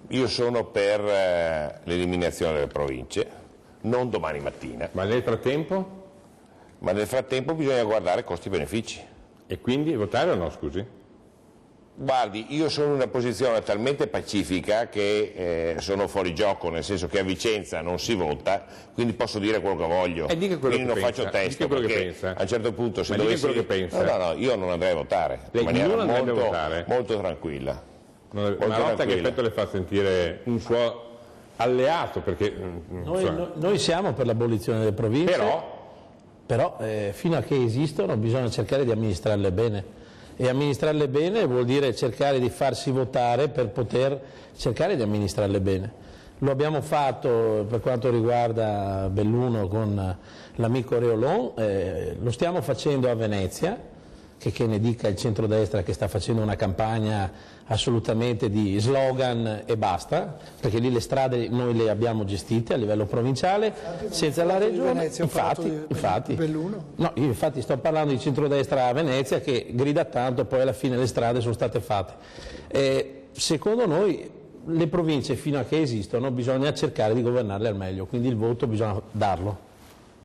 Io sono per l'eliminazione delle province, non domani mattina. Ma nel frattempo? Ma nel frattempo bisogna guardare costi-benefici. E quindi votare o no, scusi? Guardi, io sono in una posizione talmente pacifica che sono fuori gioco, nel senso che a Vicenza non si vota, quindi posso dire quello che voglio, dica quello quindi che non pensa, faccio testo, dica quello che perché pensa. a un certo punto se Ma dica dovessi... quello che pensa. No, io non andrei a votare, Lei in maniera non andrebbe a molto, votare? molto tranquilla. Marotta che effetto le fa sentire un suo alleato? Perché, Noi siamo per l'abolizione delle province, però fino a che esistono bisogna cercare di amministrarle bene. E amministrarle bene vuol dire cercare di farsi votare per poter cercare di amministrarle bene. Lo abbiamo fatto per quanto riguarda Belluno con l'amico Reolon, lo stiamo facendo a Venezia, che ne dica il centrodestra che sta facendo una campagna assolutamente di slogan e basta, perché lì le strade noi le abbiamo gestite a livello provinciale, senza la regione. Infatti sto parlando di centrodestra a Venezia che grida tanto, poi alla fine le strade sono state fatte. Secondo noi le province fino a che esistono bisogna cercare di governarle al meglio, quindi il voto bisogna darlo.